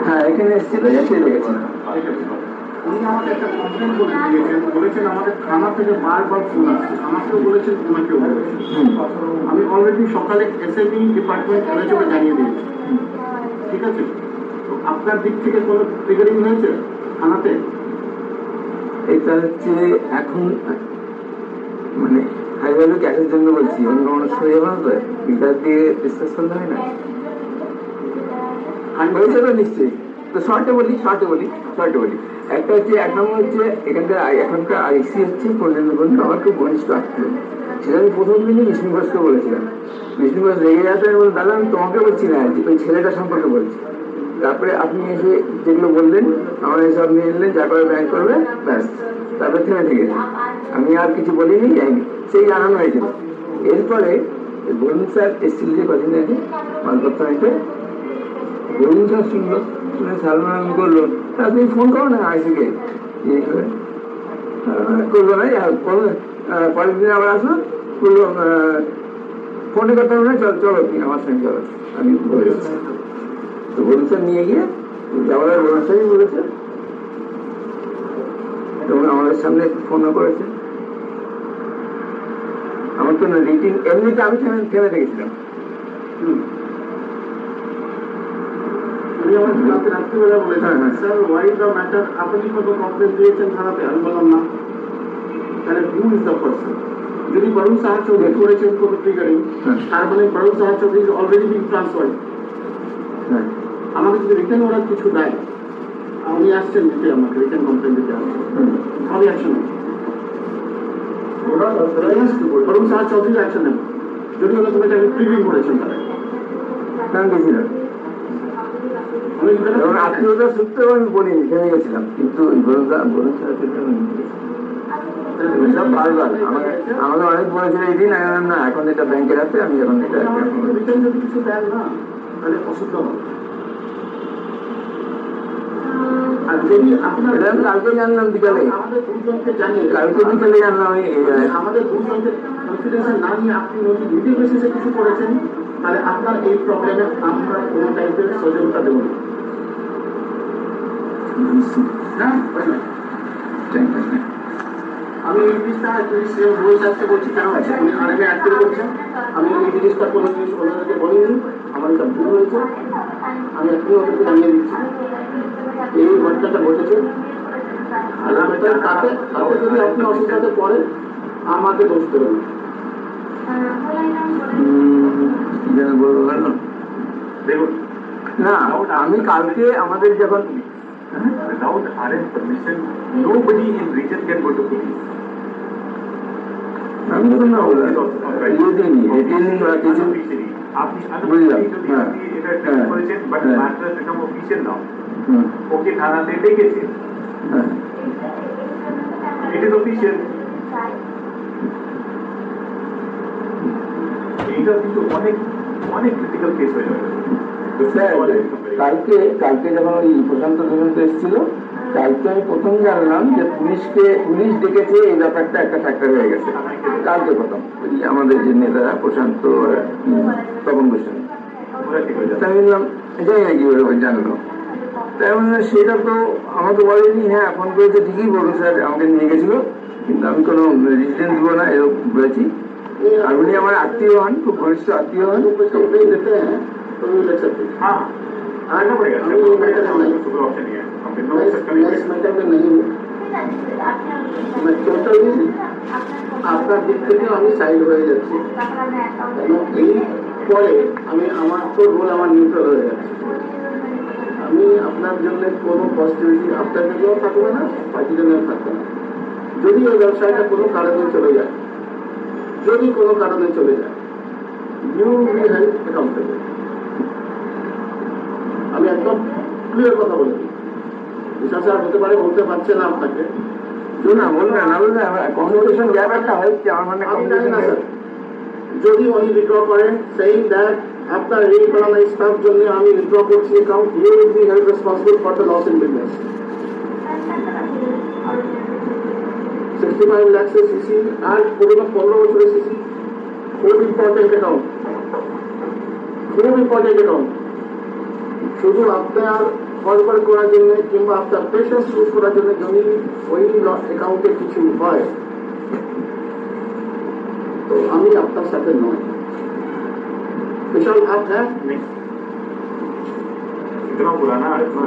হ্যাঁ এখানে এসেছিল উনি আমাকে একটা কমপ্লেন করে দিয়েছেন, বলেছেন আমাদের থানা থেকে বারবার ফোন আসছে, আমাকেও বলেছেন তোমাকেও বলেছেন। আমি অলরেডি সকালে এসএমই ডিপার্টমেন্ট এলএচওকে জানিয়ে দিয়েছি, ঠিক আছে? তো আপনার দিক থেকে কোনো ট্রিগারিং হয়েছে থানাতে? এটা হচ্ছে এখন মানে হাই ভ্যালু গ্যাসের জন্য বলছি, অন্য মানুষ হয়ে যাবে না তো, বিকাশ দিয়ে ডিসকাস করলে হয় না? হয়েছে তো নিশ্চয়ই। তো শর্টে বলি একটা হচ্ছে, এক নম্বর হচ্ছে এখনকার আইসি হচ্ছে কল্যাণ বন্ধু আমার খুব ঘনিষ্ঠ আত্মীয়। সেটা আমি প্রথম দিনই বিষ্ণু ঘোষকে বলেছিলাম। বিষ্ণু ঘোষ রেগে যাতে আমি বললাম দাদা আমি তোমাকে বলছি না, ওই ছেলেটা সম্পর্কে বলছি। তারপরে আপনি এসে যেগুলো বললেন আমার সব নিয়ে নিলেন, যা করে ব্যাংক করবে ব্যাস, তারপরে থেমে থেকে আমি আর কিছু বলিনি, যাইনি, সেই জানানো হয়েছিল। এরপরে বরুণ স্যার এসেছিল যে কদিন আগে মালপত্র নিতে, বরুণ স্যার শুনলো, শুনে সালমান করলো তা তুমি ফোন করো না আইসিকে, ইয়ে করে করলো না, পরের দিন আবার আসলো করলো, ফোনে কথা হবে না, চলো তুমি আমার সঙ্গে চলো, আমি বলে যাচ্ছি। তো বরুণ স্যার নিয়ে গিয়ে যাওয়ার বরুণ স্যারই বলেছে এবং আমাদের সামনে ফোনও করেছে। আমার তো রিটিং এমনিতে আমি থেমে দেখেছিলাম। রাত্রিবেলা বলেছেন স্যার হোয়াই দ্য ম্যাটার, আপনি কত কমপ্লেন দিয়েছেন থানাতে? আমি বললাম না। তাহলে হু ইজ দ্য পারসন? যদি বরুণ সাহা চৌধুরী করেছেন কোনো ট্রিগারিং, তার মানে Barun Saha Chowdhury is already being transferred. আমাকে যদি রিটার্ন অর্ডার কিছু দেয়, উনি আসছেন দিতে, আমাকে রিটার্ন কমপ্লেন দিতে আসছেন, আমি অ্যাকশন নেব। বরুণ সাহা চৌধুরী অ্যাকশন নেব যদি ওরা তুমি তাকে ট্রিগারিং করেছেন। তারা গেছিলাম আত্মীয়তার সূত্রেও আমি বলিনি, থেমে গেছিলাম, কিন্তু আমাকে অনেক বলেছিল এই দিন, না এখন এটা ব্যাংকের আছে, আমি এখন এটা কিছু দেন না তাহলে অসুবিধা হবে। আর যদি আপনার কালকে জানলাম বিকালে, কালকে বিকালে জানলাম আমি, আমাদের দুজনকে কনফিডেন্স না নিয়ে আপনি যদি নিজের বেসিসে কিছু করেছেন, তাহলে আপনার এই প্রবলেমে আমরা কোনো টাইপের সহযোগিতা দেব না। আমি এই জিনিসটা বলছি কেন উনি আরেকটা অ্যাক্টিভ করছেন, আমি এই জিনিসটা কোনো জিনিস ওনাদেরকে বলিনি, আমার এটা ভুল হয়েছে, আমি এখনই ওদেরকে জানিয়ে দিচ্ছি এই ঘটনাটা ঘটেছে। তাতে যদি আপনি অসুবিধাতে পড়েন আমাকে দোষ দেবেন দেখুন না। আমি কালকে আমাদের যখন without RS permission, nobody in region can go to police. আমি তো না বললাম ওকে থানাতে ডেকেছেন, ইট ইজ অফিসিয়াল। এইটা কিন্তু অনেক অনেক ক্রিটিক্যাল কেস হয়ে যাবে। কালকে যখন ওই প্রশান্ত এসেছিল, কালকে আমি প্রথম জানলাম যে পুলিশ ডেকেছে, এই ব্যাপারটা একটা ফ্যাক্টর হয়ে গেছে কালকে প্রথম। আমাদের যে নেতারা প্রশান্ত তপন গোস্বামী, তাই বললাম এটাই নাকি জানলো, তাই বললাম সেটা তো আমাকে বলেনি। হ্যাঁ ফোন করেছে ঠিকই, বলুন স্যার আমাকে নিয়ে গেছিল, কিন্তু আমি কোনো রেজিস্ট্যান্স দিব না এরকম বলেছি। আর উনি আমার আত্মীয় হন, খুব ঘনিষ্ঠ আত্মীয় হন। আপনার দিক থেকে আমি সাইড হয়ে যাচ্ছি, এই পরে আমি আমার তো রোল আমার নিউট্রাল হয়ে যাচ্ছে। আমি আপনার জন্য কোনো পজিটিভিটি আপনার জন্যও থাকবে না, পার্টির জন্যও থাকবে না। যদি ওই ব্যবসায়টা কোনো কারণে চলে যায়, ইউ উইল হেল্প অ্যাকাউন্টেবল। আমি একদম ক্লিয়ার কথা বলেছি। বিশ্বাস আর হতে পারে বলতে পারছে না আপনাকে, যদি উনি উইথড্র করেন সেইং দ্যাট আপনার এই ফলানা স্টাফ জন্য আমি উইথড্র করছি account, you will be held responsible for the loss in business. 65 lakh CC আর পুরো 15 বছরের সিসি খুব ইম্পর্টেন্ট অ্যাকাউন্ট, খুব ইম্পর্টেন্ট অ্যাকাউন্ট। শুধু আপনার গড়বড় করার জন্য কিংবা আপনার পেশেন্স ইউজ করার জন্য যদি ওই অ্যাকাউন্টে কিছু হয় তো আমি আপনার সাথে নয়। विशाल आप हैं? नहीं, इतना पुराना इतना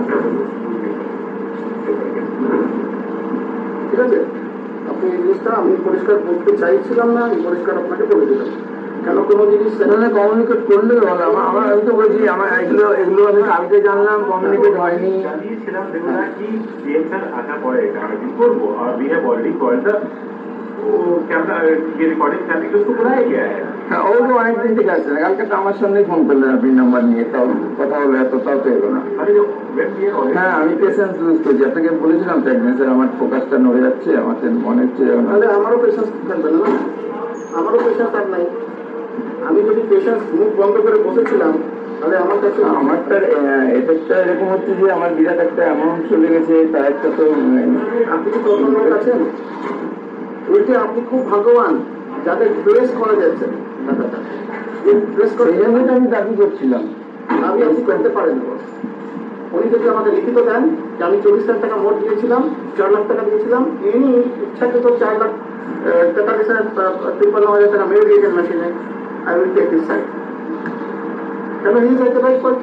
ঠিক আছে, আপনি এই জিনিসটা আমি পরিষ্কার বলতে চাইছিলাম না, আমি পরিষ্কার আপনাকে বলে দিলাম। কেন কোনো জিনিস সেখানে কমিউনিকেট করলে ভালো। আমার আমি তো বলছি আমার এগুলো এগুলো আমি কালকে জানলাম, কমিউনিকেট হয়নি। জানিয়েছিলাম দেখুন কি সিএম স্যার আসা পরে এটা আমি করবো আর we have already called the वो कैमरा ये रिकॉर्डिंग करने के उसको बुलाया गया है। হ্যাঁ, ও তো অনেকদিন থেকে আসছে না, কালকে তো আমার সামনেই ফোন করলেন আপনি নাম্বার নিয়ে, তাও কথা হলো, এত তাও তো এলো না। अरे जो वेब ये হ্যাঁ, আমি পেশেন্স লুজ করছি, আপনাকে বলেছিলাম তো একদিন, স্যার আমার ফোকাসটা নড়ে যাচ্ছে, আমার মনে হচ্ছে তাহলে আমারও পেশেন্স থাকবে না, আমারও পেশেন্স আর নাই। আমি যদি পেশেন্স মুখ বন্ধ করে বসেছিলাম তাহলে আমার কাছে আমারটার এফেক্টটা এরকম হচ্ছে যে আমার বিরাট একটা অ্যামাউন্ট চলে গেছে, তার একটা তো আপনি কি তদন্ত আছেন? উল্টে আপনি খুব ভাগ্যবান যাদের প্রেস করা যাচ্ছে টাকাটা, প্রেস করে সেই জন্যই তো আমি দাবি করছিলাম। আমি আপনি করতে পারেন না। উনি যদি আমাকে লিখিত দেন যে আমি 40 লাখ টাকা মোট দিয়েছিলাম, 4 লাখ টাকা দিয়েছিলাম, ইনি ইচ্ছাকৃত 4 লাখ 43,000 টাকা মেরে দিয়েছেন মেশিনে, I will take this side. কেন he is at the right point,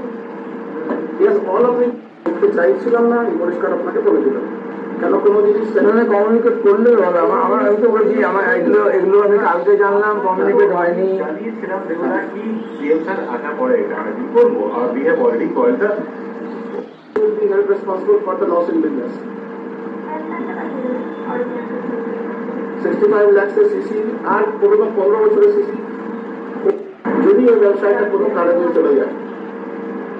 yes all of it. করতে চাইছিলাম না, আমি পরিষ্কার আপনাকে বলে দিলাম। কেন কোনো জিনিস সেখানে কমিউনিকেট করলে ভালো। আমার আমি তো বলছি আমার এগুলো এগুলো আমি কালকে জানলাম, কমিউনিকেট হয়নি। জানিয়েছিলাম দেখুন কি সিএম স্যার আসা পরে এটা আমি করবো আর we have already called the will be held responsible for the loss in business. 65 lakh CC আর পুরো 15 বছরের সিসি যদি এই ব্যবসায়টা কোনো কারণে চলে যায়,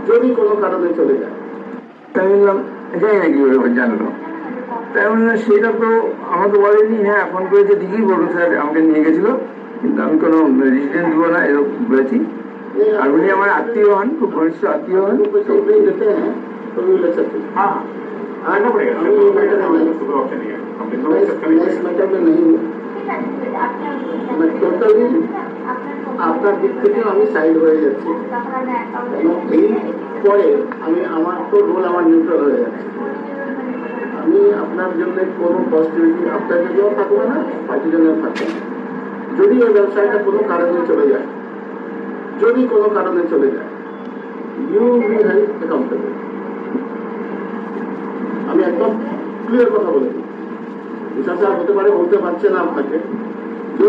যদি কোনো কারণে চলে যায়, তাই বললাম যাই না কিভাবে জানলো, তাই বললাম সেটা তো আমাকে বলেনি। হ্যাঁ, ফোন করেছে ঠিকই, বলুন স্যার আমাকে নিয়ে গেছিল, কিন্তু আমি কোনো রিসিডেন্ট দিব না এরকম বলেছি। আর উনি আমার আত্মীয় হন, খুব ঘনিষ্ঠ আত্মীয় হন। पैसे नहीं देते हैं तो भी ले सकते हैं। हाँ आना पड़ेगा सुपर ऑप्शन नहीं है हम मैं इस मैटर में नहीं हूँ, मैं টোটালি আপনার দিক থেকে আমি সাইড হয়ে যাচ্ছি এবং এই পরে আমি আমার তো রোল আমার নিউট্রাল হয়ে যাচ্ছে। আমি আপনার জন্য কোনো পজিটিভিটি আপনার জন্যও থাকবে না, পার্টির জন্যও থাকবে না। যদি এই ব্যবসায়টা কোনো কারণে চলে যায়, যদি কোনো কারণে চলে যায়, ইউ উইল হেল্প অ্যাকাউন্টেবল। আমি একদম ক্লিয়ার কথা বলেছি। বিশাল স্যার হতে পারে বলতে পারছে না আপনাকে,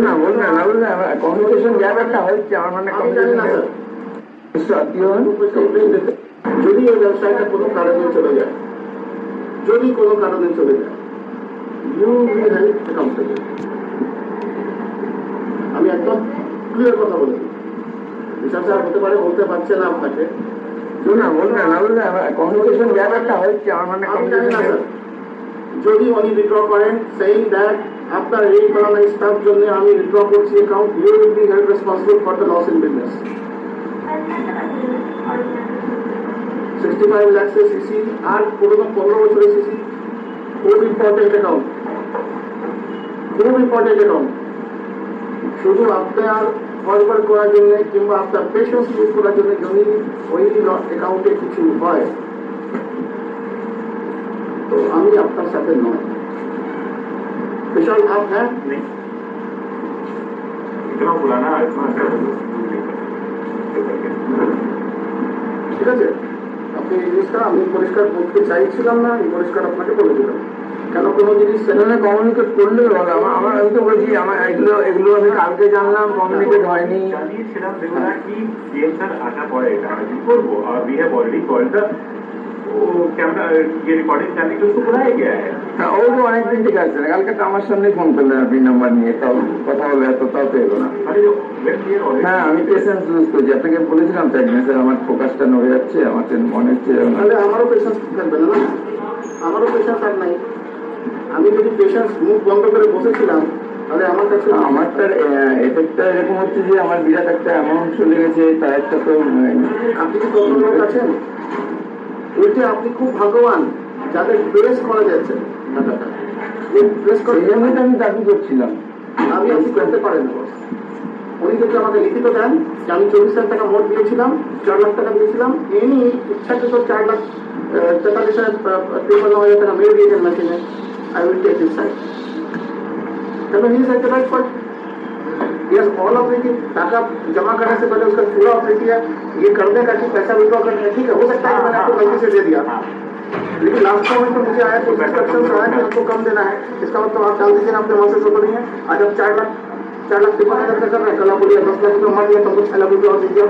না বললেন না, বললেন কমিউনিকেশন গ্যাপ একটা হচ্ছে আমার, মানে আমি জানি না স্যার। আত্মীয় হন। যদি এই ব্যবসায়টা কোনো কারণে চলে যায়, যদি কোনো কারণে চলে যায়, ইউ উইল হেল্প অ্যাকাউন্টেবল। আমি একদম ক্লিয়ার কথা বলেছি। বিশাল স্যার হতে পারে বলতে পারছে না আপনাকে, না বললেন না, বললেন কমিউনিকেশন গ্যাপ একটা হচ্ছে আমার, মানে আমি জানি না স্যার। যদি উনি উইথড্র করেন সেইং দ্যাট আপনার এই ফলানা স্টাফ জন্য আমি উইথড্র করছি account, you will be held responsible for the loss in business. 65 lakh CC আর পুরো 15 বছরের সিসি, খুব ইম্পর্টেন্ট অ্যাকাউন্ট, খুব ইম্পর্টেন্ট অ্যাকাউন্ট। শুধু আপনার গড়বড় করার জন্য কিংবা আপনার পেশেন্স ইউজ করার জন্য যদি ওই অ্যাকাউন্টে কিছু হয় তো আমি আপনার সাথে নয়। विशाल आप हैं? नहीं, इतना पुराना इतना ঠিক আছে, আপনি এই জিনিসটা আমি পরিষ্কার বলতে চাইছিলাম না, আমি পরিষ্কার আপনাকে বলে দিলাম। কেন কোনো জিনিস সেখানে কমিউনিকেট করলে ভালো। আমার আমি তো বলছি আমার এগুলো এগুলো আমি কালকে জানলাম, কমিউনিকেট হয়নি। জানিয়েছিলাম দেখুন কি সিএম স্যার আসা পরে এটা আমি করবো আর we have already called the वो कैमरा ये रिकॉर्डिंग करने के उसको बुलाया गया है। হ্যাঁ, ও তো অনেকদিন থেকে আসছে না, কালকে তো আমার সামনেই ফোন করলেন আপনি নাম্বার নিয়ে, তাও কথা হলো, এত তাও তো এলো না। अरे जो वेब ये হ্যাঁ, আমি পেশেন্স লুজ করছি, আপনাকে বলেছিলাম তো একদিন, স্যার আমার ফোকাসটা নড়ে যাচ্ছে, আমার মনে হচ্ছে তাহলে আমারও পেশেন্স থাকবে না, আমারও পেশেন্স আর নাই। আমি যদি পেশেন্স মুখ বন্ধ করে বসেছিলাম তাহলে আমার কাছে আমারটার এফেক্টটা এরকম হচ্ছে যে আমার বিরাট একটা অ্যামাউন্ট চলে গেছে, তার একটা তো আপনি কি তদন্ত আছেন? উল্টে আপনি খুব ভাগ্যবান যাদের প্রেস করা যাচ্ছে টাকাটা, প্রেস করে সেই জন্যই তো আমি দাবি করছিলাম। আমি আপনি করতে পারেন না। উনি যদি আমাকে লিখিত দেন যে আমি 24 লাখ টাকা মোট দিয়েছিলাম, 4 লাখ টাকা দিয়েছিলাম, ইনি ইচ্ছাকৃত 4 লাখ 43,53,9,000 টাকা মেরে দিয়েছেন মেশিনে, I will take his side. चलो ही सर राइट पर यस ऑल ऑफ टाका जमा करने से पहले उसका पूरा ऑथोरिटी है ये करने का कि पैसा विड्रॉ करना है, ठीक है, हो सकता है कि मैंने आपको गलती से दे दिया, लेकिन लास्ट मोमेंट में मुझे आया कुछ इंस्ट्रक्शन आया कि हमको कम देना है, इसका मतलब आप डाल दीजिए, आपके वहां से सोच नहीं है। आज आप 4 लाख 53,000 का कर रहे हैं, कल आप बोलिए 10 लाख रुपये मार दिया, तुमको 6 लाख रुपये और दीजिए,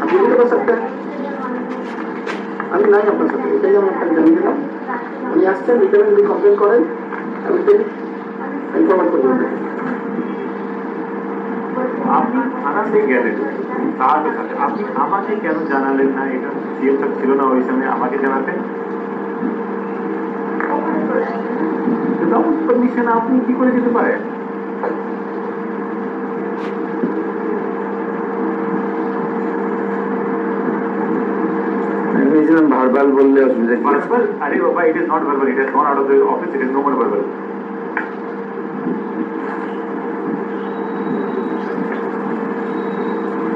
आप ये भी कर सकते हैं। আমি নাই আপনার সাথে এটাই আমি আপনাকে জানিয়ে দিলাম। উনি আসছেন, রিটার্ন যদি কমপ্লেন করেন আমি ইনফরমেট করে দেবো। আপনি থানা থেকে গেলেন তার সাথে, আপনি আমাকে কেন জানালেন না? এটা সিএম স্যার ছিল না ওই সময়, আমাকে জানাতেন। উইদাউট পারমিশন আপনি কি করে যেতে পারেন? ভার্বাল বললে অসুবিধা কি? ভার্বাল? আরে বাবা, it is not verbal, it is not out of the office, it is no more verbal.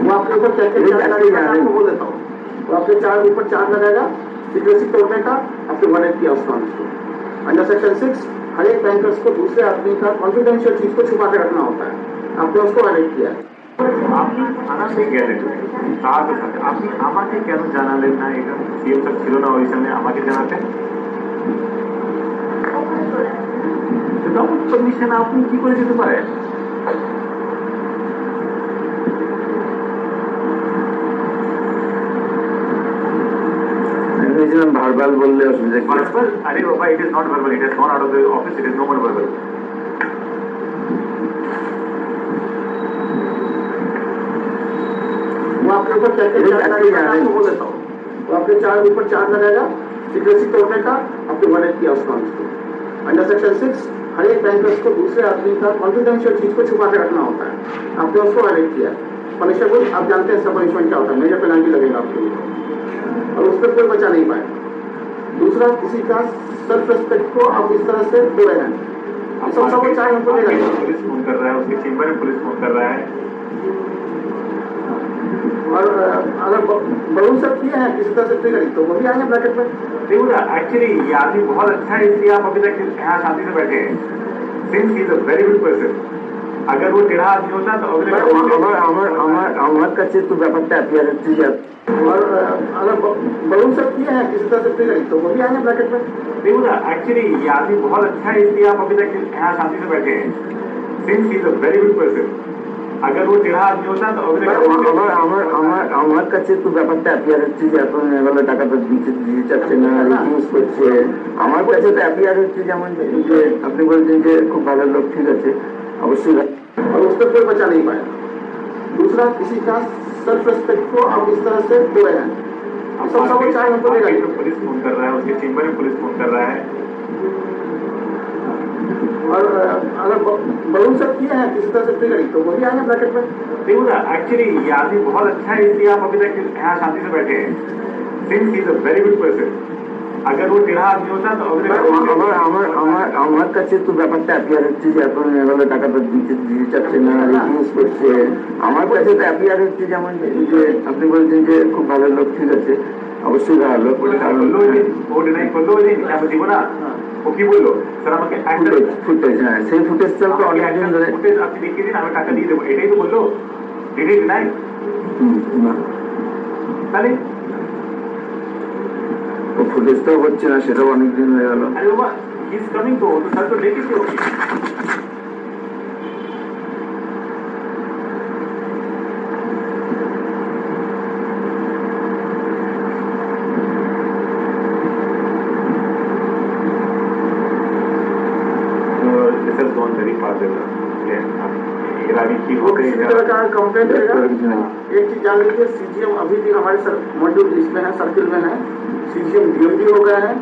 वो आपके ऊपर क्या आपको बोल देता हूँ, वो आपके ऊपर चार्ज लगाएगा सिक्रेसी तोड़ने का, आपके वालेट किया उसका अंडर सेक्शन 6 हर एक बैंकर्स को दूसरे आदमी का कॉन्फिडेंशियल चीज को छुपा के रखना होता है, आपने उसको वालेट किया। আপনি থানা থেকে গেলেন তার সাথে, আপনি আমাকে কেন জানালেন না? এটা সিএম স্যার ছিল না ওই সময়, আমাকে জানাতেন। উইদাউট পারমিশন আপনি কি করে যেতে পারেন? ভার্বাল বললে অসুবিধা কি? ভার্বাল? আরে বাবা, it is not verbal, it is not out of the office, it is no more verbal. वो आपके ऊपर क्या आपको बोल देता हूँ, वो आपके ऊपर चार्ज लगाएगा सिक्रेसी तोड़ने का, आपके वालेट किया उसका अंडर सेक्शन 6 हर एक बैंकर्स को दूसरे आदमी का कॉन्फिडेंशियल चीज को छुपा के रखना होता है, आपने उसको वालेट किया। पनिशेबल आप जानते हैं इसका पनिशमेंट क्या होता है, मेजर पेनल्टी लगेगा आपके लिए और उस पर कोई बचा नहीं पाए। दूसरा, किसी का सेल्फ रेस्पेक्ट को आप इस तरह से तोड़े हैं, सबको चाहे हमको नहीं लगेगा। पुलिस फोन कर रहा है, उसके चेंबर में पुलिस फोन कर रहा है। और अगर बलून सब किए हैं किसी तरह से ट्रिगरिंग तो वो भी आएंगे ब्रैकेट में। देखो ना, एक्चुअली ये आदमी बहुत अच्छा है, इसलिए आप अभी तक यहाँ शांति से बैठे हैं। Since he is a very good person. अगर वो टेढ़ा आदमी होता तो আমার কাছে তো ব্যাপারটা অ্যাপিয়ার হচ্ছে যে और अगर बलून सब किए हैं किसी तरह से ट्रिगरिंग तो वो भी आएंगे ब्रैकेट में। देखो ना, एक्चुअली ये आदमी बहुत अच्छा है, इसलिए आप अभी तक यहाँ शांति से बैठे हैं। Since he is a very good person. अगर वो टेढ़ा आदमी होता तो আমার কাছে তো ব্যাপারটা অ্যাপিয়ার হচ্ছে যে এখন এগুলো টাকাটা দিতে চাচ্ছে না, রিফিউজ করছে। আমার কাছে তো অ্যাপিয়ার হচ্ছে যেমন যে আপনি বলছেন যে খুব ভালো লোক, ঠিক আছে, অবশ্যই, और उस पर कोई बचा नहीं पाया। दूसरा, किसी का सेल्फ रेस्पेक्ट को आप इस तरह से तोड़े हैं, सबको चाहे हमको नहीं लगेगा। पुलिस फोन कर रहा है, उसके चेंबर में पुलिस फोन कर रहा है। और अगर बलून सब किए हैं किसी तरह से ट्रिगरिंग तो वो भी आएंगे ब्रैकेट में। देखो ना, एक्चुअली ये आदमी बहुत अच्छा है, इसलिए आप अभी तक यहाँ शांति से बैठे हैं। Since he is a very good person. अगर वो टेढ़ा आदमी होता तो আমার কাছে তো ব্যাপারটা অ্যাপিয়ার হচ্ছে যে এখন এগুলো টাকাটা দিতে চাচ্ছে না, রিফিউজ করছে। আমার কাছে তো অ্যাপিয়ার হচ্ছে যেমন যে আপনি বলছেন যে খুব ভালো লোক, ঠিক আছে, অবশ্যই ভালো লোক। ও ডিনাই করলো, আমি দিব না, ও কি বললো স্যার আমাকে ফুটেজ, হ্যাঁ সেই ফুটেজটা তো অনেকদিন ধরে ফুটেজ আপনি দেখিয়ে দিন, আমি টাকা দিয়ে দেবো, এটাই তো বললো। ডিনাই ডিনাই তাহলে ফুটেজটাও হচ্ছে না, সেটাও অনেকদিন হয়ে গেল। আরে বাবা, হি ইজ কামিং তো স্যার তো ডেকেছে ওকে। This has gone very far. Complaint रहेगा। एक चीज जान लीजिए, सीजीएम अभी भी हमारे मॉड्यूल इसमें है, सर्किल में है। सीजीएम डीएमडी हो गया है,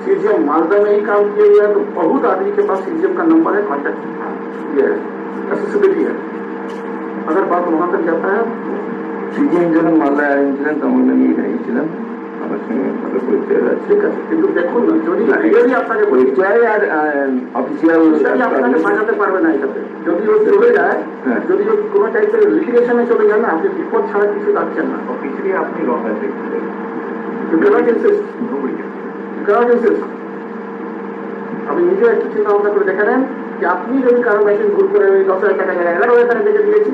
सीजीएम मालदा में ही काम किए हुए हैं, तो बहुत आदमी के पास सीजीएम का नंबर है, कॉन्टेक्ट ये है, एक्सेसिबिलिटी है। अगर बात वहां तक जाता है, सीजीएम जब मालदा आए ছিলেন তখন আমি এখানে ছিলাম, আমার সঙ্গে ভালো পরিচয় আছে। ঠিক আছে, কিন্তু দেখুন না, যদি ক্লিয়ারলি আপনাকে বলি, পরিচয় আর অফিসিয়াল আপনাকে বাঁচাতে পারবে না এটাতে। যদি ও চলে যায়, হ্যাঁ। যদি ও কোনো টাইপের লিটিগেশনে চলে যায় না, আপনি বিপদ ছাড়া কিছু পাচ্ছেন না। অফিসিয়ালি আপনি রং আছে You cannot insist. You cannot insist. আপনি নিজে একটু চিন্তা ভাবনা করে দেখে নেন যে আপনি যদি কারো মেশিন ভুল করে ওই 10,000 টাকা জায়গায় 11,000 টাকা দেখে দিয়েছি,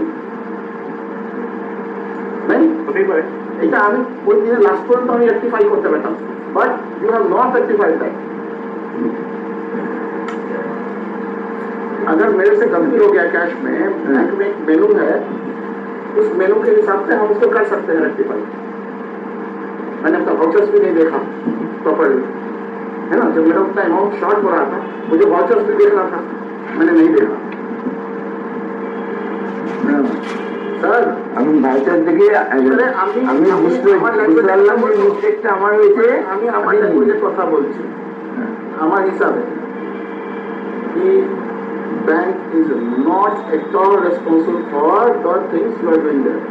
নাই হতেই পারে। এটা আমি ওই দিনে লাস্ট পর্যন্ত আমি রেক্টিফাই করতে পারতাম, but you have not rectified that. अगर मेरे से गलती हो गया कैश में, बैंक में एक मेनू है, उस मेनू के हिसाब से हम उसको कर सकते हैं रेक्टिफाई। मैंने अपना वाउचर्स भी नहीं देखा प्रॉपर्ली, है ना, जब मेरा उतना अमाउंट शॉर्ट हो रहा था, मुझे वाउचर्स भी देखना था, मैंने नहीं देखा। सर আমি ভাইটার দিকে আমি বুঝতে পারলাম যে মিস্টেকটা আমার হয়েছে। আমি আমার ল্যাঙ্গুয়েজের কথা বলছি, আমার হিসাবে কি bank is not at all responsible for the things you are doing there.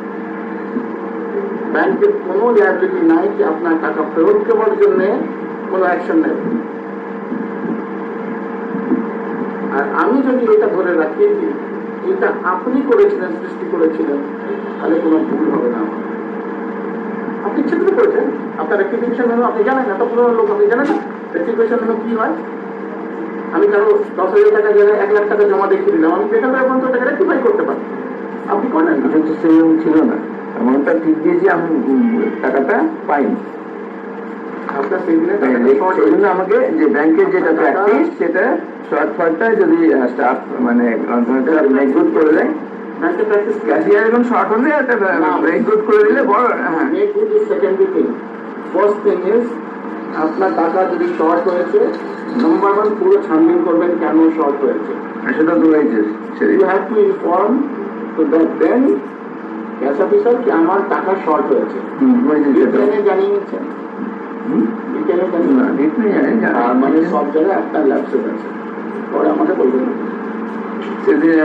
ব্যাংকের কোনো লায়াবিলিটি নাই কি আপনার টাকা ফেরত দেওয়ার জন্য কোনো অ্যাকশন নেবে। আর আমি যদি এটা ধরে রাখি যে এটা আপনি করেছিলেন, সৃষ্টি করেছিলেন, তাহলে কোনো ভুল হবে না। আপনি ইচ্ছে করে করেছেন, আপনার রেক্টিফিকেশন মেনু আপনি জানেন, এত পুরো লোক আপনি জানেন না রেক্টিফিকেশন মেনু কি হয়। আমি কারো 10,000 টাকা জায়গায় 1 লাখ টাকা জমা দেখিয়ে দিলাম, আমি বেকার 50 টাকা রেক্টিফাই করতে পারি, আপনি করেন না। কিন্তু সেরকম ছিল না, অ্যামাউন্টটা ঠিক দিয়েছি, আমি টাকাটা পাইনি। আপনার সেই দিনে সেই জন্য আমাকে যে ব্যাংকের যেটা প্র্যাকটিস, সেটা শর্ট ফার্টটা যদি স্টাফ মানে মেক গুড করে দেয়, ব্যাংকের প্র্যাকটিস ক্যাশিয়ার এখন শর্ট হলে একটা মেক গুড করে দিলে বড়। হ্যাঁ, make good is secondary thing. First thing is আপনার টাকা যদি শর্ট হয়েছে, নাম্বার 1 পুরো ছানবিন করবেন কেন শর্ট হয়েছে। সেটা তো হয়েছে, you have to inform to that then cash officer কি আমার টাকা শর্ট হয়েছে। বিজ্ঞানে জানিয়ে নিচ্ছেন, বিজ্ঞানে জানিয়ে আর মানে সব জায়গায় আপনার ল্যাপসেস আছে, পরে আমাকে বলবেন। সেদিন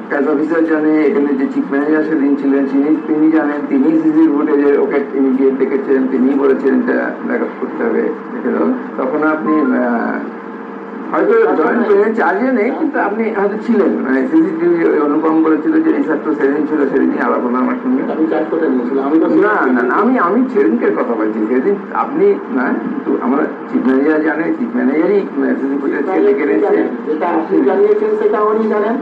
ক্যাশ অফিসার জানে, এখানে যে চিফ ম্যানেজার সেদিন ছিলেন তিনি জানেন, তিনি সিসি ফুটেজে ওকে তিনি গিয়ে দেখেছেন, তিনি বলেছেন এটা ব্যাক আপ করতে হবে, দেখে দাও। তখন আপনি হয়তো জয়েন্ট পেয়ে চার্জে নেই, কিন্তু আপনি হয়তো ছিলেন, মানে সিসিটিভি অনুপম বলেছিল যে এই ছাত্র সেদিন ছিল, সেদিনই আলাপ হলো আমার সঙ্গে। আমি চার্জ করে নিয়েছিলাম, আমি না না না, আমি সেদিনকের কথা বলছি, সেদিন আপনি না, কিন্তু আমার চিফ ম্যানেজার জানে, চিফ ম্যানেজারই সিসি ফুটেজ দেখে রেখেছে। যেটা আপনি জানিয়েছেন সেটা উনি জানেন,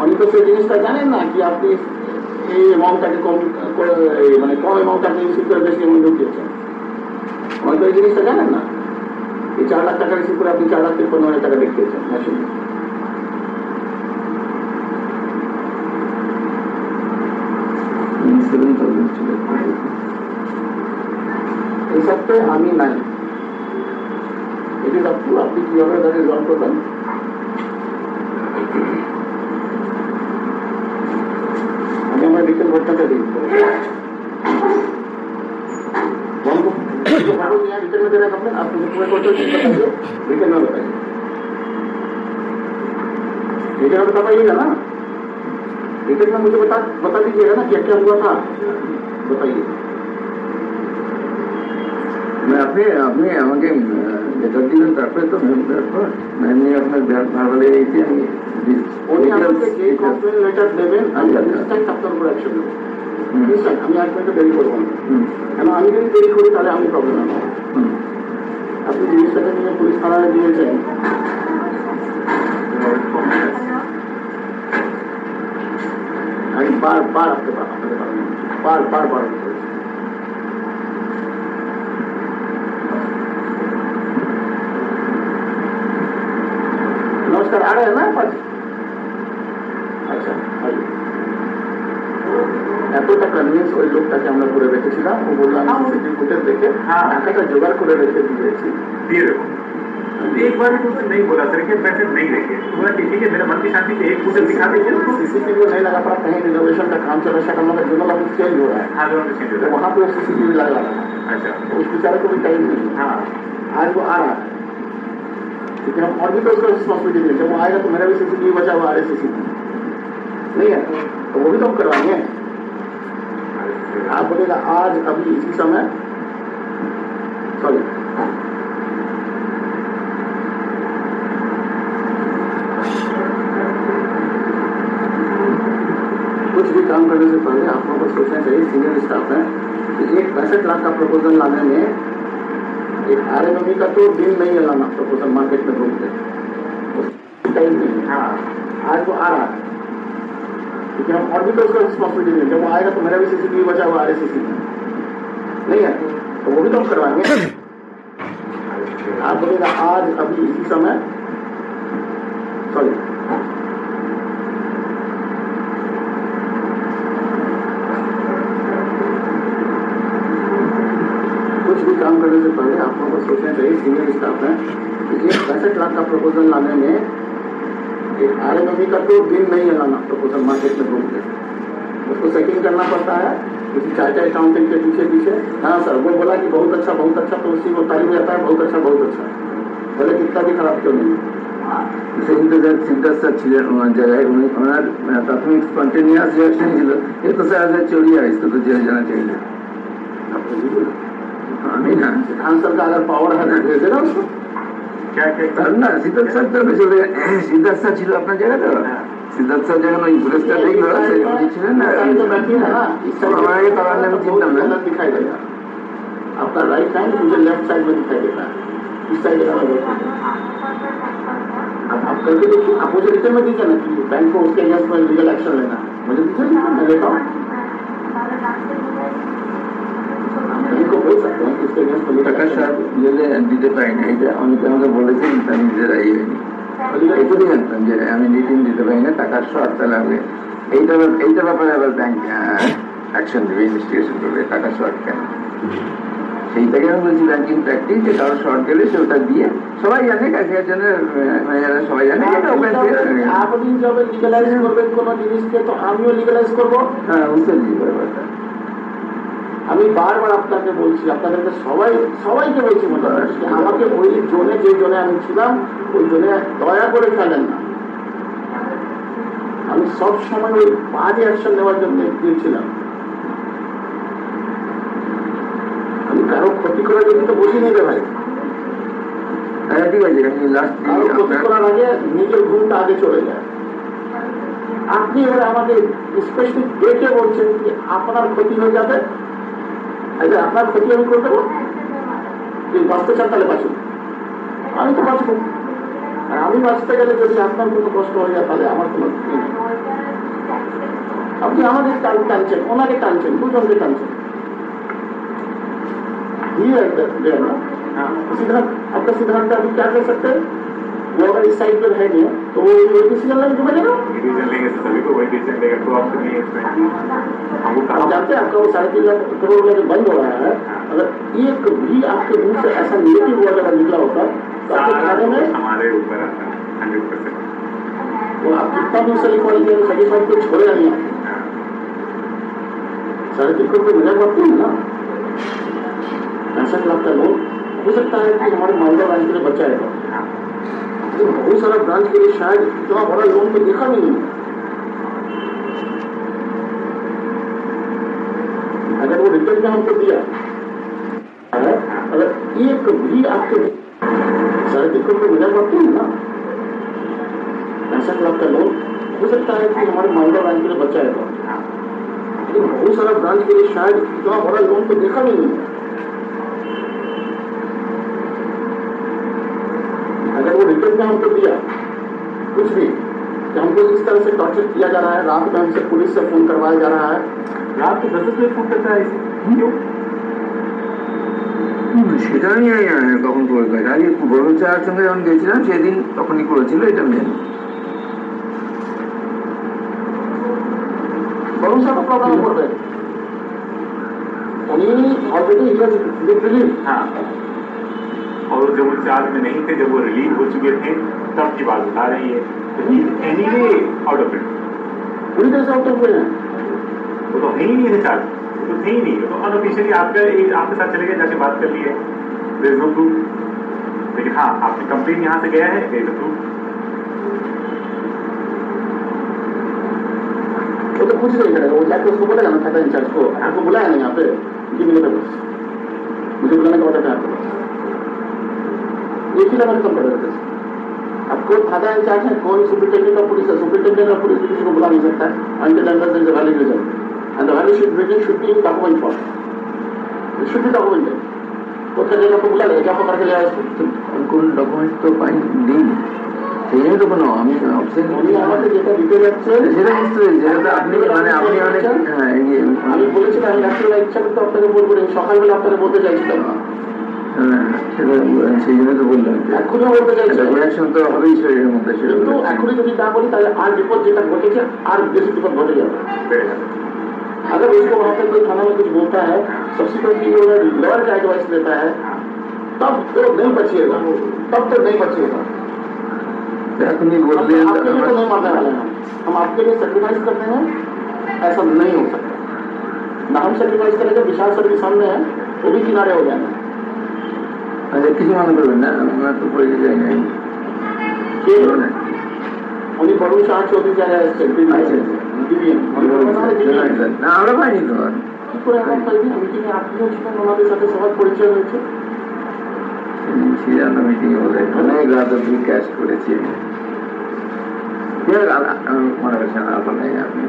উনি তো সেই জিনিসটা জানেন না কি আপনি এই অ্যামাউন্টটাকে কম করে, মানে কম অ্যামাউন্ট আপনি রিসিভ করে বেশি অ্যামাউন্ট ঢুকিয়েছেন, উনি তো এই জিনিসটা জানেন না। এই 4 লাখ টাকা রিসিভ করে আপনি 4,53,000 টাকা দেখিয়েছেন মেশিনে। এই সপ্তাহে আমি নাই, এটি আপনি কিভাবে তাকে জল করবেন। আমি আমার রিটেল ভোটটাকে দিই रिटर्न में दे रहे हैं आप मुझे पूरे टोटल बताइए, रिटर्न में बताइए, रिटर्न में बता पाइएगा ना, रिटर्न में मुझे बता दीजिएगा ना क्या क्या हुआ था, बताइए। मैं আপনি আমাকে যেটা দিলেন তারপরে তো मैंने আপনার ভালো লেগেছে, আমি উনি আমাকে যে কমপ্লেন লেটার দেবেন আমি ইনস্ট্যান্ট আপনার উপর অ্যাকশন নেব, ইনস্ট্যান্ট। আমি 1 মিনিট দেরি করবো না, কেন আমি যদি দেরি করি তাহলে আমি প্রবলেম হবে। আপনি জিনিসটাকে নিয়ে পুলিশ থানায় দিয়েছেন, আমি বারবার আপনাদের বারবার नमस्कार, आ रहे हैं ना पास? अच्छा आइए। এতটা কনভিন্স ওই লোকটাকে আমরা করে রেখেছিলাম, ও বললাম সিসিটিভি ফুটেজ দেখে টাকাটা জোগাড় করে রেখে দিয়েছি, দিয়ে দেবো। एक बार भी उसने नहीं बोला सर कि पैसे नहीं लेंगे, बोला कि ठीक है मेरा मन की शांति से एक फुटेज दिखा दीजिए उसको। सीसीटीवी नहीं लगा पड़ा, कहीं रिजर्वेशन का काम चल रहा है, शायद हमारा जोनल ऑफिस चेंज हो रहा है, हाँ जो चेंज हो तो रहा वहाँ पे सीसीटीवी लगा रहा है। अच्छा उस बेचारे को भी टाइम नहीं, हाँ आज वो आ रहा है, क्योंकि हम और भी तो उसका रिस्पॉन्सिबिलिटी नहीं, जब वो आएगा तो मेरा भी सीसीटीवी बचा हुआ आ रहा है, सीसीटीवी नहीं है तो वो भी तो हम करवाएंगे। आप बोलेगा आज अभी इसी समय सॉरी कुछ भी काम करने से पहले आप लोगों को सोचना चाहिए, सीनियर स्टाफ है कि एक 65 लाख का प्रपोजल लाने में एक आरएमएमई का तो दिन नहीं है लाना प्रपोजल मार्केट में घूम के टाइम नहीं। हाँ आज वो आ रहा है क्योंकि हम और भी तो उसका रिस्पॉन्सिबिलिटी नहीं, जब वो आएगा तो मेरा भी सीसीटीवी बचा हुआ RSCC में नहीं है तो वो भी तो हम करवाएंगे। आप बोलेगा आज अभी इसी समय सॉरी कुछ भी काम करने से पहले आप लोगों को सोचना चाहिए, सीनियर स्टाफ है कि एक 65 लाख का प्रपोजल लाने में एक आरएमएमई का तो दिन नहीं है लाना प्रपोजल मार्केट में घूम के, उसको सेटिंग करना पड़ता है किसी चार्टर्ड अकाउंटेंट के पीछे पीछे। हाँ सर वो बोला कि बहुत अच्छा तो उसी को तारीफ जाता है बहुत अच्छा भले कितना भी खराब क्यों नहीं। জায়গায় ওনার প্রাথমিক স্পন্টেনিয়াস রিয়াকশন ছিল এ তো স্যার চড়ি আসতো তো জেলে জানা চাইলে আমি না खान सर का अगर पावर है तो भेज देना उसको না সিদ্ধার্থ স্যার তো চলে সিদ্ধার্থ স্যার ছিল আপনার জায়গা তো সিদ্ধার্থ স্যার যখন ওই পুরস্কার দেখলো ছিলেন না আমার আগে তার আমি চিনতাম না दिखाई देगा आपका राइट हैंड मुझे लेफ्ट साइड में दिखाई देता है इस साइड अब आप करके देखिए, आप मुझे रिटर्न में दीजिए ना कि बैंक को उसके अगेंस्ट में लीगल एक्शन लेना मुझे दीजिए, मैं लेता हूँ। इनको बोल सकते हैं कि इसके अगेंस्ट में টাকা স্যার জেলে দিতে পারি না, এটা অনেকে আমাকে বলেছেন আমি নিজেরা ইয়ে হয়নি এইটুকু জানতাম যে আমি রিটার্ন দিতে পারি না টাকার শর্ট তাহলে হবে এইটা ব্যাপারে আবার ব্যাংক অ্যাকশন দেবে, ইনভেস্টিগেশন করবে টাকার শর্ট কেন সেইটাকে আমি বলছি ব্যাংকিং প্র্যাকটিস যে কারো শর্ট গেলে সে ওটা দিয়ে সবাই জানে ক্যাশিয়ার জন্য ম্যানেজাররা সবাই জানে আপনি যবে লিগালাইজ করবেন কোনো জিনিসকে তো আমিও লিগালাইজ করবো। হ্যাঁ বুঝতে দিই ব্যাপারটা আমি বারবার আপনাকে বলছি, আপনাদেরকে সবাইকে বলছি মোটামুটি আমাকে ওই জোনে যে জোনে আমি ছিলাম ওই জোনে দয়া করে ফেলেন না। আমি সব সময় ওই বাজে অ্যাকশন নেওয়ার জন্য দিয়েছিলাম। আমি কারো ক্ষতি করার জন্য তো বসি নেবে ভাই, ঠিক আছে কারো ক্ষতি করার আগে নিজের ঘুমটা আগে চলে যায়। আপনি এবারে আমাকে স্পেশালি ডেকে বলছেন যে আপনার ক্ষতি হয়ে যাবে, আচ্ছা আপনার ক্ষতি আমি করে দেবো, বাঁচতে চান তাহলে বাঁচুন, আমি তো বাঁচবো। আর আমি বাঁচতে গেলে যদি আপনার কোনো কষ্ট হয়ে যায় তাহলে আমার কোনো ক্ষতি নেই। আপনি আমাকে টানছেন, ওনাকে টানছেন, দুজনকে টানছেন। सिद्धार्थ आपका सिद्धांत अभी क्या कर सकते हैं, वो अगर इस साइड पर है नहीं तो वो डिसीजन लेने को मिलेगा, डिसीजन लेंगे सभी को वही डिसीजन लेगा, तो ऑप्शन नहीं है इसमें। आप जानते हैं आपका वो 3.5 लाख करोड़ रुपए बंद हो रहा है, अगर एक भी आपके मुंह से ऐसा नेगेटिव वर्ड अगर निकला होता तो आपके खाने में हमारे ऊपर आता है 100%। तो आप कितना भी उसे लिखवा लीजिए सर्टिफाइड को छोड़ेगा नहीं आप 3.5 करोड़ रुपये मिला बात नहीं ना। 65 लाख का लोन हो सकता है कि हमारे मालदा ब्रांच के लिए बचा है, बहुत सारा ब्रांच के लिए शायद इतना बड़ा लोन तो देखा भी नहीं। अगर वो रिटर्न में हमको दिया अगर एक भी आपके 3.5 करोड़ मिला बात नहीं ना। 65 लाख का लोन हो सकता है कि हमारे मालदा ब्रांच के लिए बचा है, बहुत सारा ब्रांच के लिए शायद इतना बड़ा लोन तो देखा भी नहीं। अगर वो रिटर्न में हमको दिया कुछ भी कि हमको इस तरह से टॉर्चर किया जा रहा है, रात में हमसे पुलिस से फोन करवाया जा रहा है, रात के 10 बजे फोन करता है क्यों? সেটা আমি কখন করে আগে বড় চার সঙ্গে যখন গেছিলাম সেদিন তখনই করেছিল, এটা মেন भरोसा का प्रॉब्लम हो रहा है। ऑलरेडी हाँ, और जब वो चार्ज में नहीं थे, जब वो रिलीज हो चुके थे तब की बात बता रही है, तो एनीवे आउट ऑफ इट पूरी तरह से आउट ऑफ है। वो तो है ही नहीं है चार्ज, वो तो थे ही नहीं, तो अनऑफिशियली आपके साथ चले गए, जाके बात कर ली है, देयर इज नो प्रूफ। लेकिन हाँ आपकी कंप्लेन यहाँ से गया है, देयर इज प्रूफ। वो तो कुछ नहीं करेगा, वो जाके उसको बोलेगा ना, खाता इंचार्ज को, आपको बुलाया नहीं यहाँ पे कि मुझे बुलाने का ऑर्डर है आपको। एक ही नंबर कंप्लेंट करते हैं। अब कोई थाना इंचार्ज है, कोई सुपरिटेंडेंट ऑफ पुलिस है, सुपरिटेंडेंट ऑफ पुलिस किसी को बुला नहीं सकता until unless there is a valid reason, and the valid reason should be in document form. It should be documented. तो क्या जगह को बुला लेगा, क्या पकड़ के ले आया इसको? কোন ডকুমেন্ট তো পাই দিই, সেই জন্য তো কোনো আমি অপশন উনি আমাকে যেটা দিতে যাচ্ছে সেটা বুঝতে পেরেছি, যেটা তো আপনি মানে আপনি অনেক হ্যাঁ আমি বলেছিলাম আমি রাত্রিবেলা ইচ্ছা করতে আপনাকে বলবো না, সকালবেলা আপনাকে বলতে চাইছিলাম না। সেটা সেই জন্য তো বললাম এখনই বলতে চাইছিলাম, রিয়াকশন তো হবেই শরীরের মধ্যে, সেটা কিন্তু এখনই যদি না বলি তাহলে আর বিপদ যেটা ঘটেছে আর বেশি বিপদ घटे जाएगा। अगर उसको वहाँ पे कोई थाना में कुछ बोलता है, सब्सिक्वेंटली अगर लॉयर का एडवाइस देता है, तब तो नहीं बचिएगा, तब तो नहीं बचिएगा। এখনই বললে आपके लिए तो नहीं मरने वाले हैं, हम आपके लिए सेक्रीफाइस करते हैं, ऐसा नहीं हो सकता। ना हम सेक्रीफाइस करेंगे, विशाल सर के सामने है, वो भी किनारे हो जाएंगे। আচ্ছা কিছু মনে করবেন না, আমরা তো পড়ে যাই নাই কে উনি বড় শাহ চৌধুরী যারা এসেছেন না আমরা পাইনি তো কি করে আমরা পাইনি? মিটিংয়ে আপনিও ছিলেন, ওনাদের সাথে সবার পরিচয় হয়েছে। ছিলাম না মিটিংয়ে, বলে অনেক রাত অব্দি ক্যাশ করেছি, মনে করছেন আপনার আপনি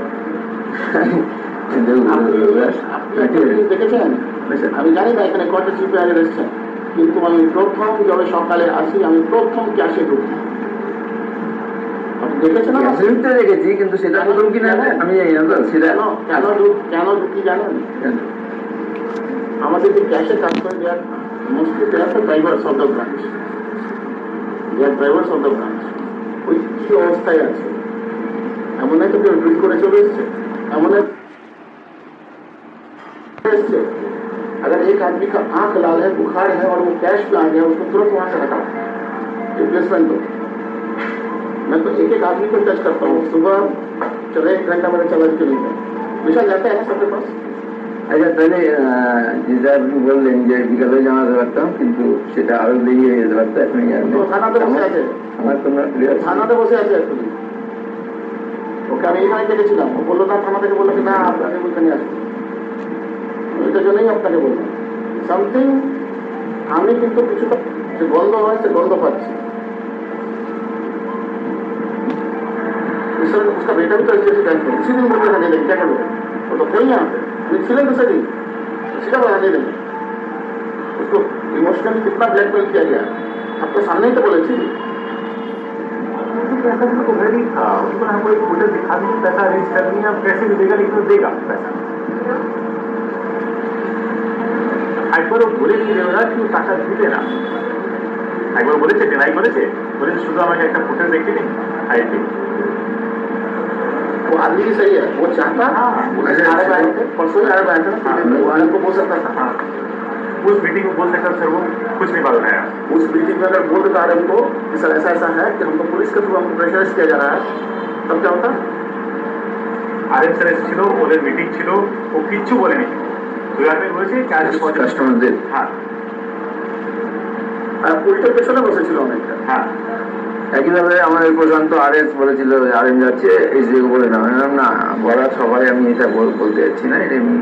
দেখেছেন? আমি জানি না এখানে কত চিপে আগে এসছেন, কিন্তু আমি প্রথম যবে সকালে আসি আমি প্রথম ক্যাশে ঢুকি। আপনি দেখেছেন? দেখেছি, কিন্তু সেটা প্রথম কিনা আমি জানি না তো। সেটা কেন ঢুকি জানেন? আমাদের যে ক্যাশে কাজ করে দেওয়ার মোস্টলি দেওয়া তো drivers of the branch, drivers of the branch ওই কি অবস্থায় আছে, এমন একটা কেউ ড্রিল করে চলে এসছে, एमन अगर एक आदमी का आंख लाल है, बुखार है और वो कैश पे आ गया, उसको तुरंत वहां से हटाओ, रिप्लेसमेंट दो। मैं तो एक एक आदमी को टच करता हूँ, सुबह चलो 1 घंटा मेरा चला के नहीं है, विशाल जाता है ना सबके पास। अच्छा पहले যেটা আপনি বললেন যে বিকালে জানাতে পারতাম, কিন্তু সেটা আরো দেরি হয়ে যেতে পারতো। এখন থানাতে বসে আছে, আমার কোনো থানাতে বসে আছে এখন। ওকে আমি এখানে দেখেছিলাম, ও বললো না, থানা থেকে বললো কি না আপনাকে ওইখানে আসবে, ওইটার জন্যই আপনাকে বললাম সামথিং। আমি কিন্তু কিছুটা যে গন্ধ হয় সে গন্ধ পাচ্ছি। उसका बेटा भी तो ऐसे टाइम पे उसी दिन मुझे लगे क्या करो, वो तो थे यहाँ पे छिले दूसरे दिन सीधा बनाने देंगे उसको। इमोशनली कितना ब्लैकमेल किया गया आपके सामने ही तो बोले थी। पैसा भी तो रेडी था, उसको हमको एक फुटेज दिखा दी, पैसा अरेंज कर दिया, पैसे भी देगा, लेकिन वो देगा पैसा। একবার ও বলে দিয়ে ওরা কি টাকা দিবে না, একবার বলেছে ডিনাই করেছে, বলেছে শুধু আমাকে একটা ফুটেজ দেখে দিন আইপি। वो आदमी भी सही है, वो चाहता परसों आए थे वो को बोल सकता था उस मीटिंग में बोल सकता सर वो कुछ नहीं बात है। उस मीटिंग में अगर बोल देता आरएम को कि सर ऐसा ऐसा है कि हमको पुलिस के थ्रू हमको प्रेशराइज किया जा रहा है, तब क्या होता? आरएम सर ছিল, ওদের মিটিং ছিল, ও কিচ্ছু বলেনি। দুয়ারে বলেছে কাস্টমারদের হ্যাঁ আর উল্টো পেছনে বসেছিল অনেকটা। হ্যাঁ একইভাবে আমাদের প্রশান্ত আরএস বলেছিল আরএম যাচ্ছে এইচডিকে বলে না, না বলার সবাই আমি এটা বলতে যাচ্ছি না, এটা আমি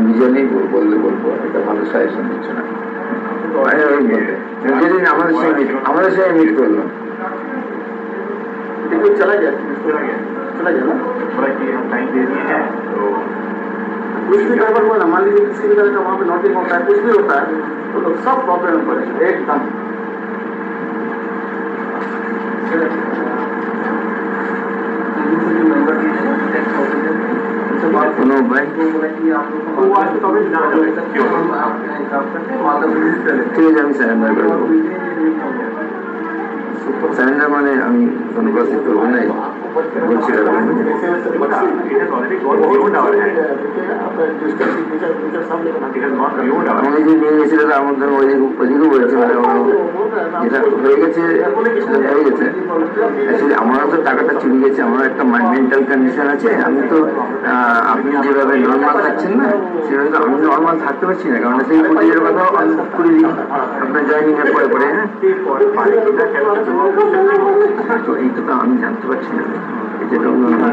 নিজেই বললে বলবো, এটা ভালো সাজেশন দিচ্ছে না। যেদিন আমাদের সঙ্গে মিট করলো चला गया ना, थोड़ा कि हम टाइम दे दिए हैं तो कुछ भी गड़बड़ हुआ ना, मान लीजिए किसी भी तरह का वहाँ पे नोटिंग होता है, कुछ भी होता है तो सब प्रॉब्लम में पड़े एकदम। কোনো উপায় ঠিক আছে, আমি স্যারেন্ডার করবো। স্যারেন্ডার মানে আমি কোনো প্রসেস করবো না, বলছি আমাকে যে নিয়ে গেছিল তার মধ্যে ওইদিকেও বলেছে, মানে যেটা হয়ে গেছে হয়ে গেছে। অ্যাকচুয়ালি আমারও তো টাকাটা চুরি গেছে, আমার একটা মেন্টাল কন্ডিশন আছে। আমি তো আপনি যেভাবে নর্মাল থাকছেন না, সেভাবে তো আমি নর্মাল থাকতে পারছি না, কারণ সেই ফুটেজের কথা করে দিই আপনার জয়নিং এর পরে পরে। হ্যাঁ তো এইটা তো আমি জানতে পারছি না, যেটা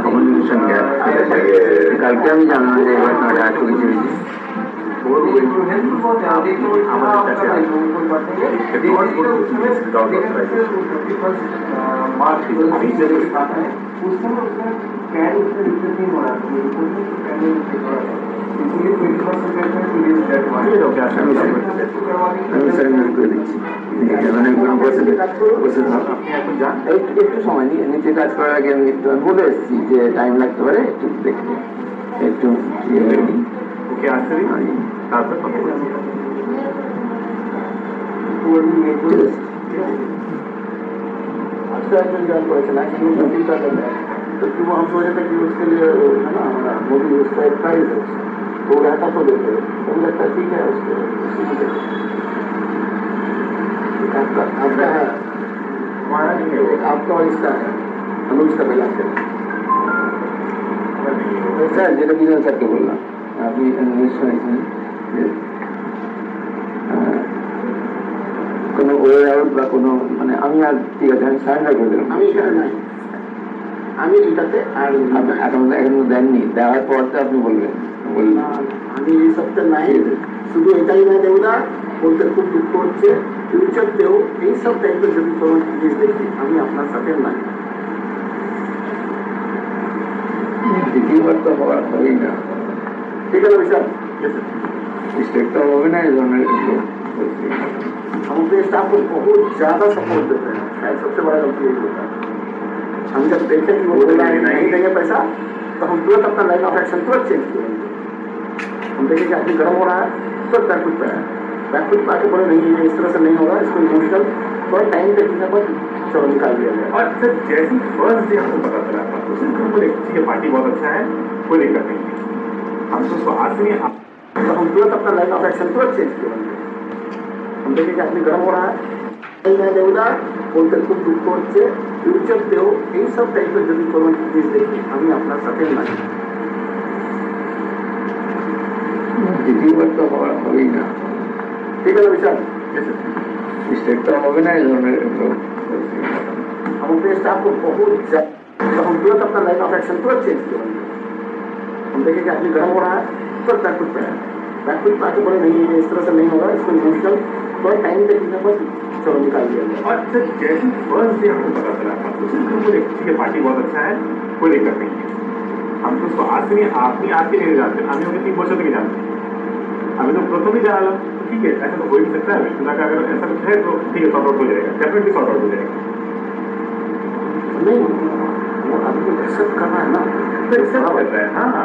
কমিউনিকেশন গ্যাপ। কালকে আমি জানলাম যে এবার কিছু फोर हमारे कैसे আমি সারেন্ডার করে দিচ্ছি মানে একটু সময় নিয়ে নিচে কাজ করার আগে আমি একটু বলে এসেছি যে টাইম লাগতে পারে একটু দেখতে একটু ओके आज से तारतक अच्छा ज्वाइन करें ना चिंता कर रहा है तो क्यों हम सोचे थे कि उसके लिए है ना हमारा मोदी उसका एक प्राइस है तो रहता तो देते तो मुझे लगता है ठीक है उसके आपका है हमारा नहीं है वो आपका और इसका है हम उसका पहला करें স্যার যেটা বিজন স্যারকে বললাম আপনি নিশ্চয় কোনো ওয়ে আউট বা কোনো মানে আমি আর ঠিক আছে আমি সারেন্ডার করে দিলাম আমি এখানে নাই আমি এটাতে আর এখন দেননি দেওয়ার পর তো আপনি বলবেন আমি এই সপ্তাহে নাই শুধু এটাই না দেবদা বলতে খুব দুঃখ হচ্ছে ফিউচারতেও এই সব টাইপের যদি কোনো জিনিস দেখি আমি আপনার সাথে নাই দ্বিতীয়বার তো হওয়ার হবেই না ঠিক আছে বিশাল स्टेट होगा ना इस हम अपने स्टाफ को बहुत ज्यादा सपोर्ट देते हैं शायद सबसे बड़ा गलती यही होता है हम जब देखें कि वो नहीं देंगे पैसा तो हम तुरंत अपना लाइन ऑफ एक्शन तुरंत चेंज करेंगे हम देखें कि आदमी गर्म हो रहा है तुरंत बैकफुट पे है बैकफुट पे आके बोले नहीं ये इस तरह से नहीं होगा इसको इमोशनल थोड़ा टाइम देखने पर चलो निकाल दिया गया और सर जैसे फर्स्ट डे हमको पता चला उस दिन हमको ठीक है पार्टी बहुत अच्छा है कोई दिक्कत नहीं हम तो उसको आज नहीं तो हम तुरंत अपना लाइन ऑफ एक्शन तुरंत चेंज करेंगे हम देखें कि आदमी गर्म हो रहा है देवदा बोलते खूब दुख হচ্ছে ফিউচারতেও এই সব টাইপের যদি কোনো জিনিস দেখি আমি আপনার সাথে নাই দ্বিতীয়বার তো হওয়ার হবেই না ঠিক আছে বিশাল स्टेट तो होगा ना इस हम अपने स्टाफ को बहुत तो हम तुरंत अपना लाइन ऑफ एक्शन तुरंत चेंज करेंगे हम देखें कि आदमी गर्म हो रहा है तुरंत बैकफुट पे है बैकफुट पे आके बोले नहीं ये इस तरह से नहीं होगा इसको इमोशनल थोड़ा टाइम देखने पर चलो निकाल दिया गया और सर जैसे फर्स्ट डे हमको पता चला उस दिन हमको ठीक है पार्टी बहुत अच्छा है कोई दिक्कत नहीं हम तो उसको आज नहीं আপনি আজকে नहीं जानते আমি ওকে 3 বছর থেকে जानते अभी तो प्रथम ही जाना ठीक है ऐसा तो हो ही सकता है खुदा का अगर ऐसा कुछ है तो ठीक है सॉर्ट आउट हो जाएगा डेफिनेटली सॉर्ट आउट हो जाएगा नहीं वो आदमी एक्सेप्ट करना है ना तो एक्सेप्ट करता है हाँ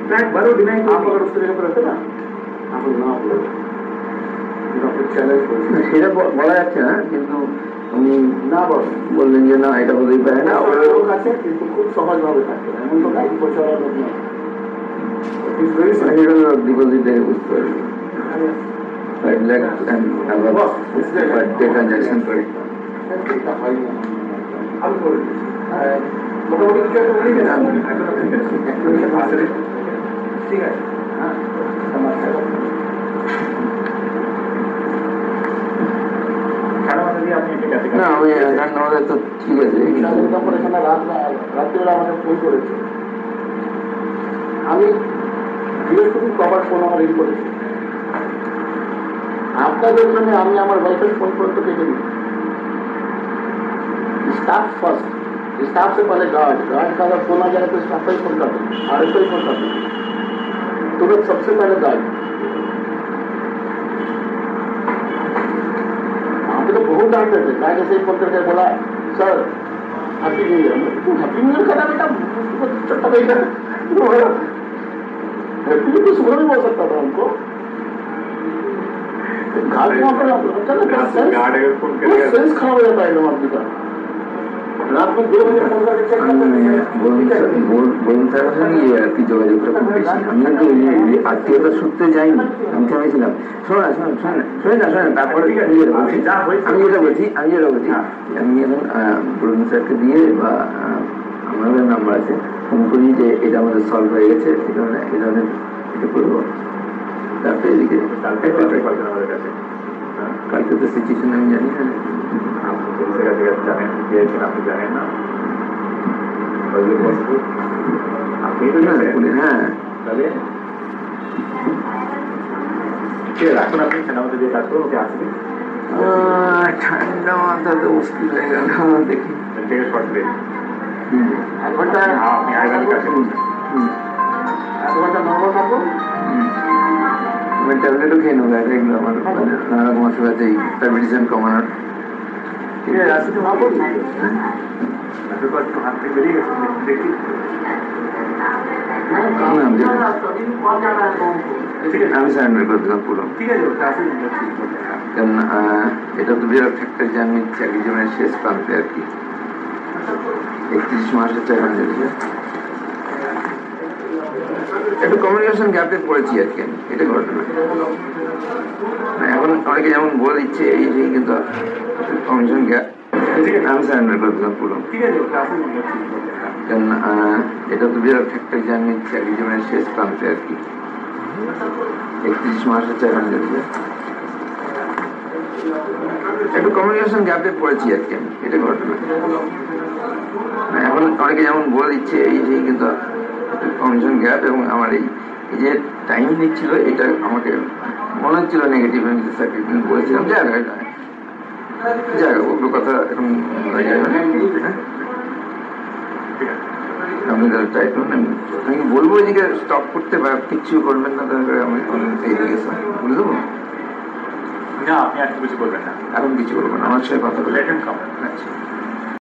ट्रैक बारो डिनाई आप अगर उस तरीके पर रहते ना आप ना बोले চ্যালেঞ্জ করছি সেটা বলা যাচ্ছে না কিন্তু উনি না বললেন যে না এটা হতেই পারে না লোক আছে কিন্তু খুব সহজভাবে থাকবে এমন তো না বছর লোক না ডিপোজিট থেকে বুঝতে পারবে 5 লাখ ট্রানজাকশন করে মোটামুটি কিছু একটা বলি না ঠিক আছে হ্যাঁ না আমি আমাদের তো ঠিক আছে রাত্রিবেলা আমাকে ফোন করেছে আমি বৃহস্পতি কভার ফোন আমার রেডি করেছি আপনাদের জন্য আমি আমার ওয়াইফের फोन पर्यंत केटे दी स्टाफ फर्स्ट स्टाफ से पहले गार्ड का अगर फोन आ जाए तो स्टाफ का ही फोन करते आर एस ही फोन करते तुरंत सबसे पहले गार्ड वहाँ पे तो बहुत डांटते थे गार्ड ऐसे ही फोन करके बोला sir happy new year happy new year कहना बेटा चट्टा भाई हैप्पी न्यू तो सुबह भी बोल सकता था हमको घाट वहाँ पर सेंस खराब हो जाता है एकदम आदमी का रात में 2 बजे फोन करके चेक करते বলুন স্যার নিয়ে আর কি যোগাযোগ করতেছি আমি তো আত্মীয়তা সূত্রে যাইনি আমি ভেবেছিলাম শোনে না তারপরে আমি যেটা বলছি আমি এখন বরুণ স্যারকে দিয়ে বা আমাদের নাম্বার আছে ফোন করি যে এটা আমাদের সলভ হয়ে গেছে এই ধরনের এটা করবো তারপরে এদিকে কালকে তো সিচুয়েশন আমি জানি না আপনি তো হ্যাঁ তাহলে ঠিক আছে, এখন আপনি ঠান্ডা মধ্যে দিয়ে কাজ করুন, ওকে আসবে ঠান্ডা মাথা তো মুশকিল হয়ে গেল, দেখি। থেকে শর্ট ব্রেক। এক ঘন্টা আপনি আইভানের কাছে বলছেন। এক ঘন্টা নর্মাল থাকবো। আমি ট্যাবলেটও খেয়ে নেবো, এগুলো আমার মানে নানা রকম অসুখ আছে, এই প্যারামেডিসিন কমানোর। ঠিক আছে, আসতে তো ভাবো একটু হাত থেকে বেরিয়ে গেছে, দেখি। ঠিক আছে, আমি সারেন্ডার করে দিলাম পুরো। ঠিক আছে, ক্লাসে কারণ এটা তো বিরাট ফ্যাক্টর যে আমি চাকরি জীবনের শেষ প্রান্তে আর কি, 31 মাসের চাকরি চলেছে, একটু কমিউনিকেশন গ্যাপে পড়েছি আর কি আমি, এটা ঘটনা। এখন অনেকে যেমন বলে দিচ্ছে এই সেই, কিন্তু কমিউনিকেশন গ্যাপ। ঠিক আছে, আমি সারেন্ডার করে দিলাম পুরো। ঠিক আছে, ক্লাসে কারণ এটা তো বিরাট ফ্যাক্টর যে আমি চাকরি জীবনের শেষ প্রান্তে আর কি, 31 মাসের চাকরি চলেছে, একটু কমিউনিকেশন গ্যাপে পড়েছি আর কি আমি, এটা ঘটনা। এখন অনেকে যেমন বলে দিচ্ছে এই সেই, কিন্তু কমিউনিকেশন গ্যাপ এবং আমার এই যে টাইম নিচ্ছিল, এটা আমাকে মনে হচ্ছিল নেগেটিভ সার্কিট বলেছিলাম, যাক ওগুলো কথা এখন আপনি তাহলে ট্রাই করুন। আমি বলবো এদিকে স্টপ করতে বা কিচ্ছু করবেন না, তাহলে আমি এইদিকে বলে দেবো না, আপনি আর কিছু করবেন না, এখন কিছু করবো না, আমার সাথে কথা বলে। লেট হিম কাম। আচ্ছা।